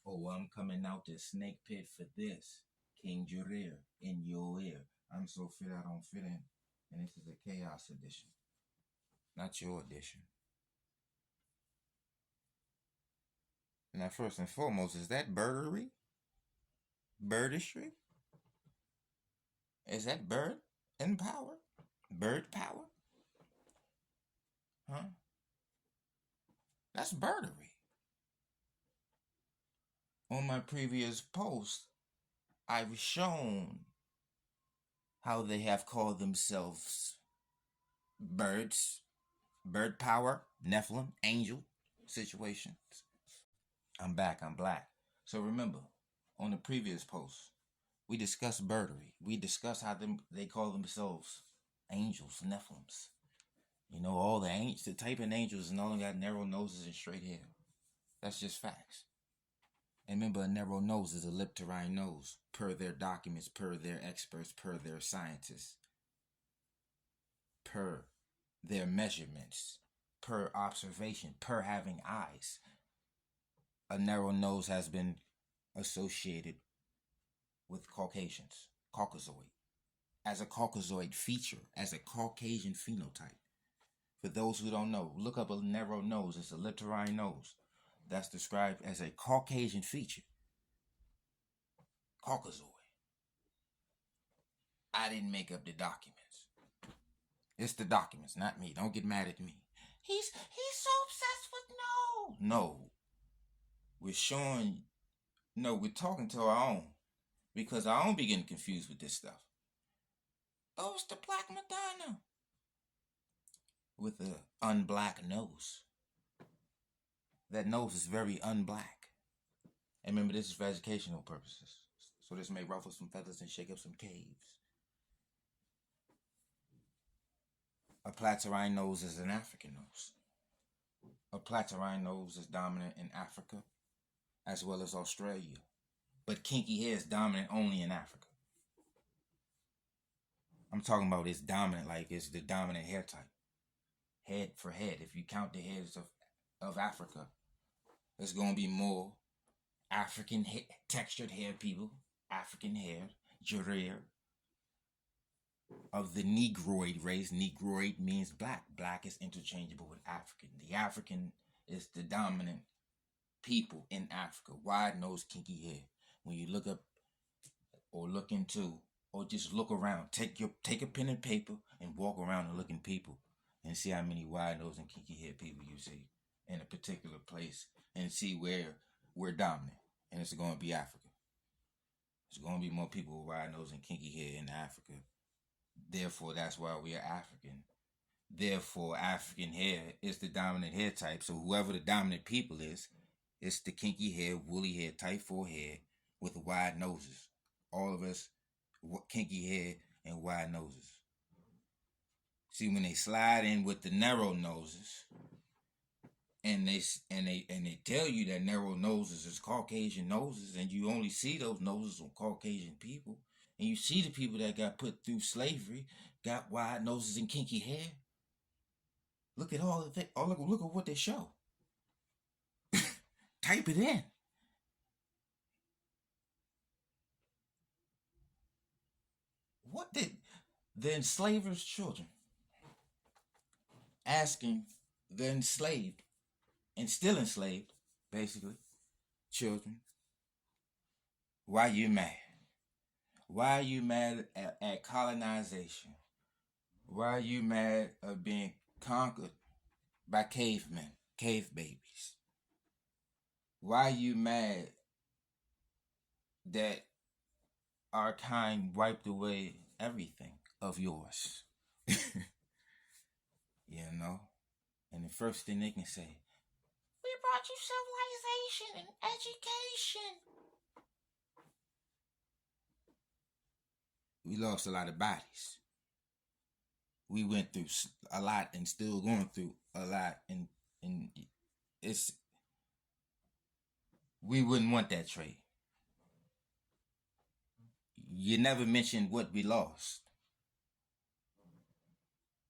Oh, I'm coming out the snake pit for this. King Jareer in your ear. I'm so fit I don't fit in. And this is a chaos edition, not your edition. Now, first and foremost, is that birdery? Birdistry? Is that bird in power? Bird power? Huh? That's birdery. On my previous post, I've shown how they have called themselves birds, bird power, Nephilim, angel situations. I'm back, I'm black. So remember, on the previous post, we discussed birdery. We discussed how they call themselves angels, Nephilims. You know, all the type of angels and all them got narrow noses and straight hair. That's just facts. And remember, a narrow nose is a lip to rhine nose, per their documents, per their experts, per their scientists, per their measurements, per observation, per having eyes. A narrow nose has been associated with Caucasians, Caucasoid, as a Caucasoid feature, as a Caucasian phenotype. For those who don't know, look up a narrow nose. It's a lip to rhine nose. That's described as a Caucasian feature. Caucasoid. I didn't make up the documents. It's the documents, not me. Don't get mad at me. He's so obsessed with no. No. We're showing, no, we're talking to our own. Because our own be getting confused with this stuff. Oh, it's the Black Madonna. With an unblack nose. That nose is very unblack. And remember, this is for educational purposes. So this may ruffle some feathers and shake up some caves. A Platyrrhine nose is an African nose. A Platyrrhine nose is dominant in Africa as well as Australia. But kinky hair is dominant only in Africa. I'm talking about it's dominant, like it's the dominant hair type. Head for head. If you count the heads of Africa, there's going to be more African textured hair people, African hair, Jareer, of the Negroid race. Negroid means black. Black is interchangeable with African. The African is the dominant people in Africa. Wide nose, kinky hair. When you look up or look into or just look around, take a pen and paper and walk around and look in people and see how many wide nose and kinky hair people you see in a particular place and see where we're dominant. And it's going to be Africa. There's going to be more people with wide nose and kinky hair in Africa. Therefore, that's why we are African. Therefore, African hair is the dominant hair type. So whoever the dominant people is, it's the kinky hair, woolly hair, tight forehead with wide noses. All of us, kinky hair and wide noses. See, when they slide in with the narrow noses, and they tell you that narrow noses is Caucasian noses, and you only see those noses on Caucasian people, and you see the people that got put through slavery got wide noses and kinky hair. Look at all of it. Oh, look at what they show. Type it in. What did the enslavers' children asking the enslaved and still enslaved, basically, children, why you mad? Why are you mad at colonization? Why are you mad at being conquered by cavemen, cave babies? Why are you mad that our kind wiped away everything of yours? You know? And the first thing they can say, we brought you civilization and education. We lost a lot of bodies. We went through a lot and still going through a lot. And it's, we wouldn't want that trade. You never mentioned what we lost.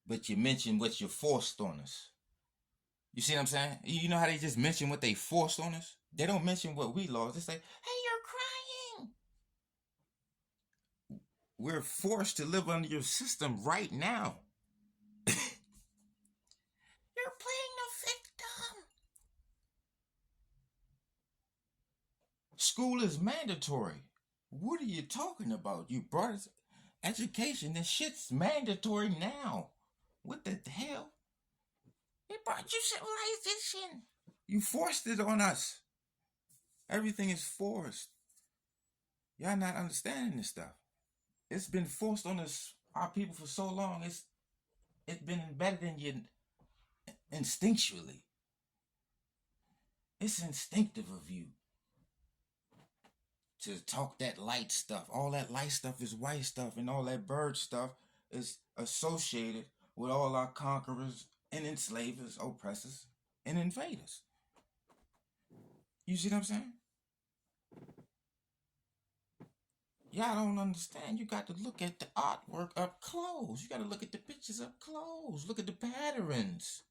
But you mentioned what you forced on us. You see what I'm saying? You know how they just mention what they forced on us? They don't mention what we lost. They say, "Hey, you're crying. We're forced to live under your system right now. You're playing the victim. School is mandatory. What are you talking about? You brought us education. This shit's mandatory now. What the hell? They brought you civilization. You forced it on us. Everything is forced. Y'all not understanding this stuff. It's been forced on us, our people, for so long. It's been embedded in you instinctually. It's instinctive of you to talk that light stuff. All that light stuff is white stuff, and all that bird stuff is associated with all our conquerors and enslavers, oppressors, and invaders. You see what I'm saying? Y'all don't understand. You got to look at the artwork up close. You got to look at the pictures up close. Look at the patterns.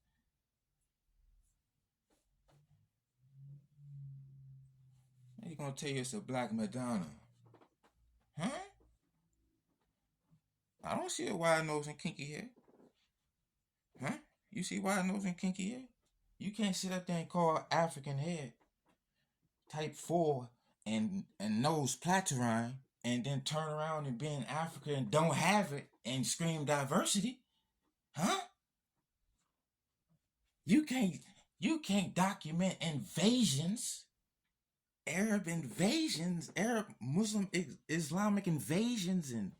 They're going to tell you it's a black Madonna. Huh? I don't see a wide nose and kinky hair. Huh? You see wide nose and kinky hair? You can't sit up there and call African hair type 4 and nose platurine and then turn around and be in Africa and don't have it and scream diversity. Huh? You can't document invasions, Arab invasions, Arab Muslim Islamic invasions, and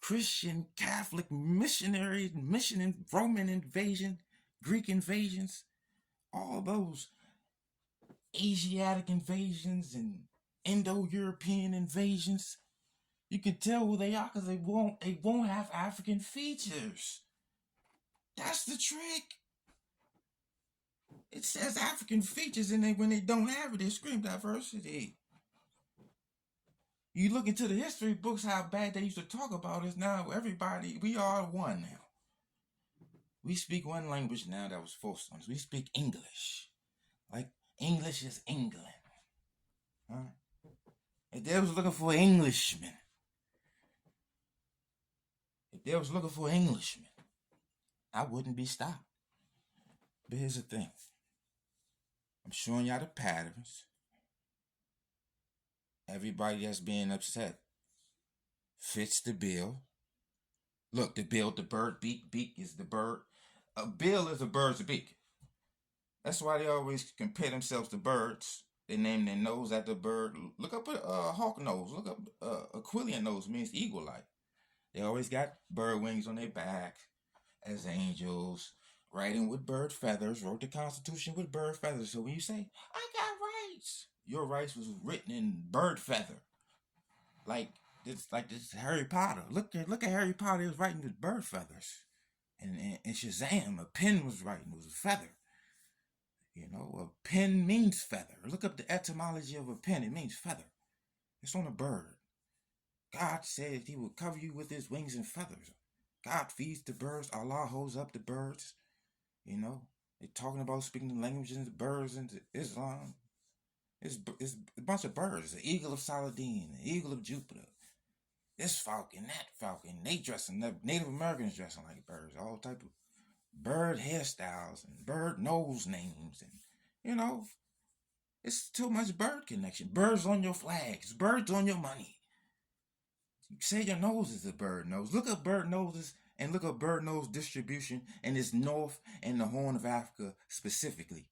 Christian Catholic missionary mission and Roman invasion, Greek invasions, all those Asiatic invasions and Indo-European invasions. You can tell who they are because they won't have African features. That's the trick. It says African features, and when they don't have it, they scream diversity. You look into the history books, how bad they used to talk about us. Now everybody, we are one now. We speak one language now that was forced on us. We speak English. Like English is England. Huh? If they was looking for an Englishman, I wouldn't be stopped. But here's the thing. I'm showing y'all the patterns. Everybody that's being upset fits the bill. Look, the bill, the bird beak. Beak is the bird. A bill is a bird's beak. That's why they always compare themselves to birds. They name their nose after a bird. Look up a hawk nose. Look up Aquilian nose, means eagle-like. They always got bird wings on their back as angels, writing with bird feathers, wrote the Constitution with bird feathers. So when you say, I got rights, your rights was written in bird feather. Like this Harry Potter. Look at Harry Potter. He was writing with bird feathers. And Shazam, a pen was writing. It was a feather. You know, a pen means feather. Look up the etymology of a pen. It means feather. It's on a bird. God said he would cover you with his wings and feathers. God feeds the birds. Allah holds up the birds. You know, they're talking about speaking the languages of the birds into Islam. It's a bunch of birds. The eagle of Saladin, the eagle of Jupiter. This falcon, that falcon. They dressing up. Native Americans dressing like birds. All type of bird hairstyles and bird nose names. And, you know, it's too much bird connection. Birds on your flags. Birds on your money. You say your nose is a bird nose. Look up bird noses and look up bird nose distribution in this North and the Horn of Africa specifically.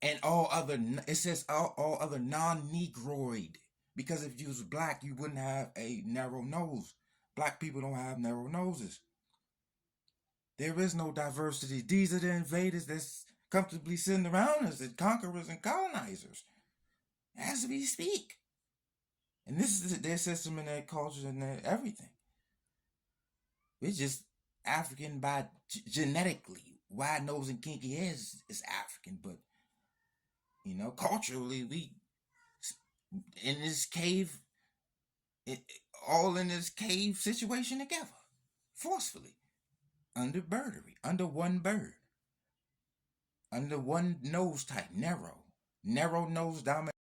And all other, it says all other non-negroid. Because if you was black, you wouldn't have a narrow nose. Black people don't have narrow noses. There is no diversity. These are the invaders that's comfortably sitting around us, the conquerors and colonizers, as we speak. And this is their system and their culture and their everything. We're just African by genetically. Wide nose and kinky hair is African, but you know, culturally, we in this cave, all in this cave situation together, forcefully, under birdery, under one bird, under one nose type, narrow. Narrow nose dominant.